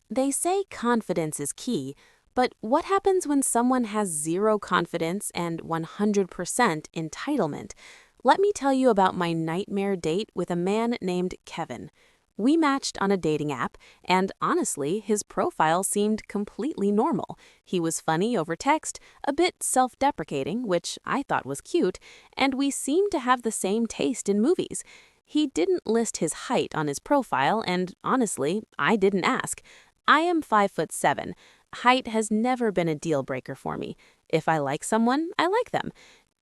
They say confidence is key, but what happens when someone has zero confidence and 100% entitlement? Let me tell you about my nightmare date with a man named Kevin. We matched on a dating app, and honestly, his profile seemed completely normal. He was funny over text, a bit self-deprecating, which I thought was cute, and we seemed to have the same taste in movies. He didn't list his height on his profile, and honestly, I didn't ask. I am 5'7". Height has never been a deal breaker for me. If I like someone, I like them.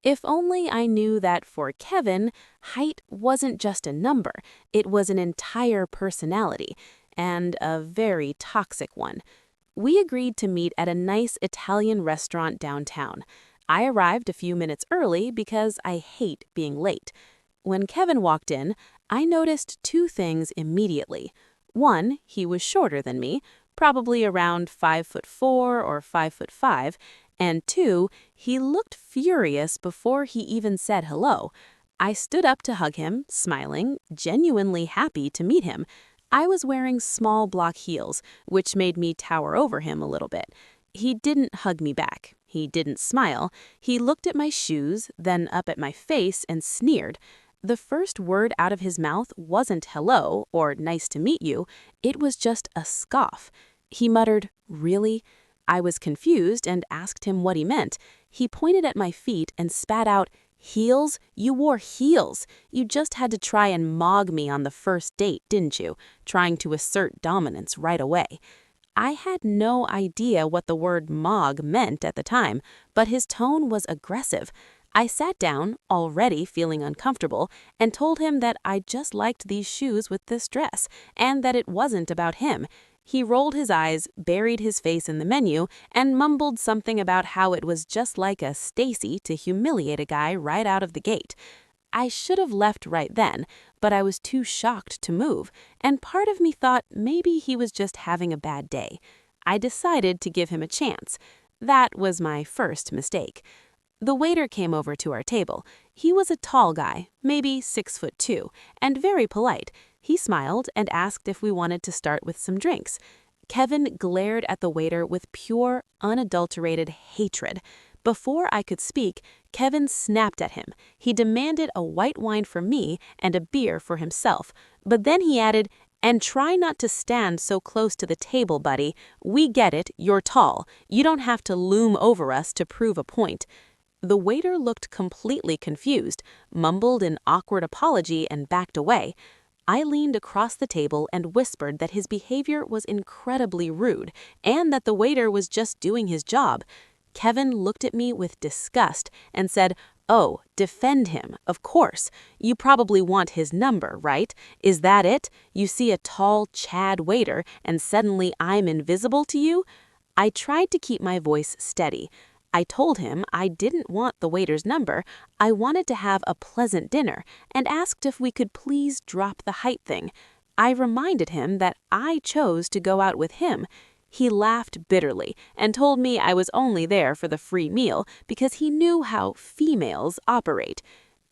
If only I knew that for Kevin, height wasn't just a number, it was an entire personality, and a very toxic one. We agreed to meet at a nice Italian restaurant downtown. I arrived a few minutes early because I hate being late. When Kevin walked in, I noticed two things immediately. One, he was shorter than me, probably around 5'4" or 5'5", and two, he looked furious before he even said hello. I stood up to hug him, smiling, genuinely happy to meet him. I was wearing small block heels, which made me tower over him a little bit. He didn't hug me back. He didn't smile. He looked at my shoes, then up at my face and sneered. The first word out of his mouth wasn't hello or nice to meet you. It was just a scoff. He muttered, "Really?" I was confused and asked him what he meant. He pointed at my feet and spat out, "Heels? You wore heels. You just had to try and mog me on the first date, didn't you? Trying to assert dominance right away." I had no idea what the word mog meant at the time, but his tone was aggressive. I sat down, already feeling uncomfortable, and told him that I just liked these shoes with this dress, and that it wasn't about him. He rolled his eyes, buried his face in the menu, and mumbled something about how it was just like a Stacy to humiliate a guy right out of the gate. I should have left right then, but I was too shocked to move, and part of me thought maybe he was just having a bad day. I decided to give him a chance. That was my first mistake. The waiter came over to our table. He was a tall guy, maybe 6'2", and very polite. He smiled and asked if we wanted to start with some drinks. Kevin glared at the waiter with pure, unadulterated hatred. Before I could speak, Kevin snapped at him. He demanded a white wine for me and a beer for himself. But then he added, "And try not to stand so close to the table, buddy. We get it, you're tall. You don't have to loom over us to prove a point." The waiter looked completely confused, mumbled an awkward apology, and backed away. I leaned across the table and whispered that his behavior was incredibly rude and that the waiter was just doing his job. Kevin looked at me with disgust and said, "Oh, defend him, of course. You probably want his number, right? Is that it? You see a tall Chad waiter and suddenly I'm invisible to you?" I tried to keep my voice steady. I told him I didn't want the waiter's number. I wanted to have a pleasant dinner and asked if we could please drop the height thing. I reminded him that I chose to go out with him. He laughed bitterly and told me I was only there for the free meal because he knew how females operate.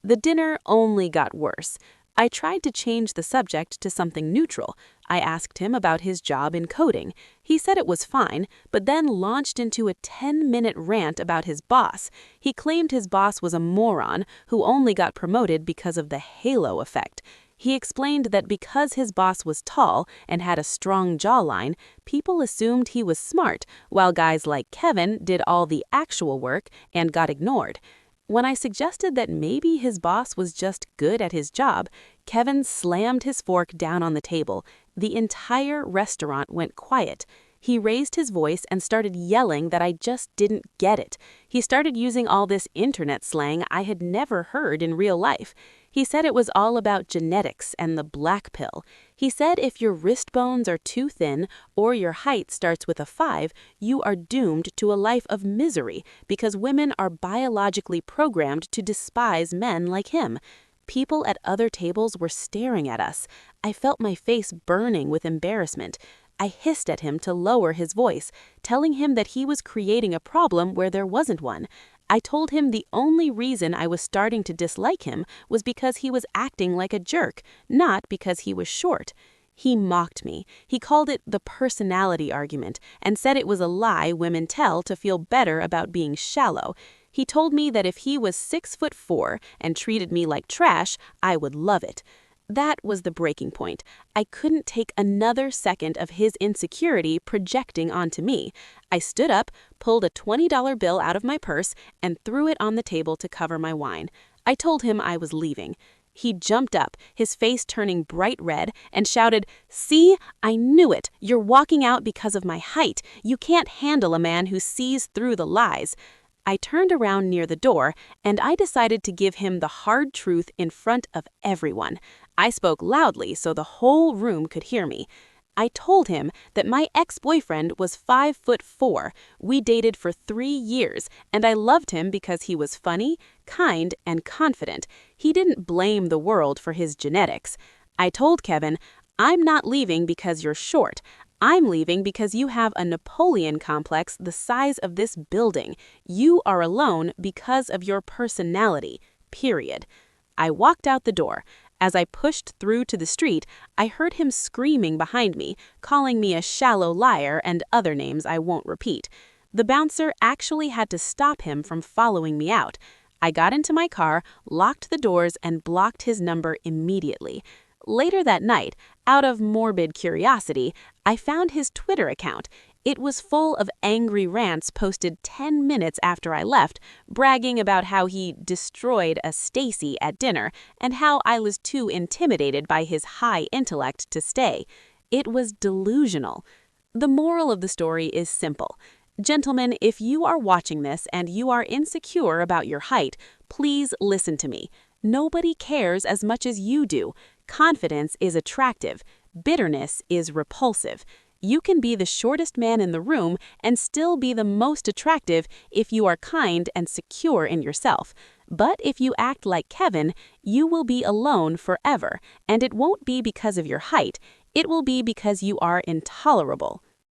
The dinner only got worse. I tried to change the subject to something neutral. I asked him about his job in coding. He said it was fine, but then launched into a 10-minute rant about his boss. He claimed his boss was a moron who only got promoted because of the halo effect. He explained that because his boss was tall and had a strong jawline, people assumed he was smart, while guys like Kevin did all the actual work and got ignored. When I suggested that maybe his boss was just good at his job, Kevin slammed his fork down on the table. The entire restaurant went quiet. He raised his voice and started yelling that I just didn't get it. He started using all this internet slang I had never heard in real life. He said it was all about genetics and the black pill. He said if your wrist bones are too thin or your height starts with a 5, you are doomed to a life of misery because women are biologically programmed to despise men like him. People at other tables were staring at us. I felt my face burning with embarrassment. I hissed at him to lower his voice, telling him that he was creating a problem where there wasn't one. I told him the only reason I was starting to dislike him was because he was acting like a jerk, not because he was short. He mocked me. He called it the personality argument and said it was a lie women tell to feel better about being shallow. He told me that if he was 6'4" and treated me like trash, I would love it. That was the breaking point. I couldn't take another second of his insecurity projecting onto me. I stood up, pulled a $20 bill out of my purse, and threw it on the table to cover my wine. I told him I was leaving. He jumped up, his face turning bright red, and shouted, "See, I knew it. You're walking out because of my height. You can't handle a man who sees through the lies." I turned around near the door, and I decided to give him the hard truth in front of everyone. I spoke loudly so the whole room could hear me. I told him that my ex-boyfriend was 5'4". We dated for 3 years, and I loved him because he was funny, kind, and confident. He didn't blame the world for his genetics. I told Kevin, "I'm not leaving because you're short. I'm leaving because you have a Napoleon complex the size of this building. You are alone because of your personality, period." I walked out the door. As I pushed through to the street, I heard him screaming behind me, calling me a shallow liar and other names I won't repeat. The bouncer actually had to stop him from following me out. I got into my car, locked the doors, and blocked his number immediately. Later that night, out of morbid curiosity, I found his Twitter account. It was full of angry rants posted 10 minutes after I left, bragging about how he destroyed a Stacy at dinner and how I was too intimidated by his high intellect to stay. It was delusional. The moral of the story is simple. Gentlemen, if you are watching this and you are insecure about your height, please listen to me. Nobody cares as much as you do. Confidence is attractive. Bitterness is repulsive. You can be the shortest man in the room and still be the most attractive if you are kind and secure in yourself. But if you act like Kevin, you will be alone forever, and it won't be because of your height. It will be because you are intolerable.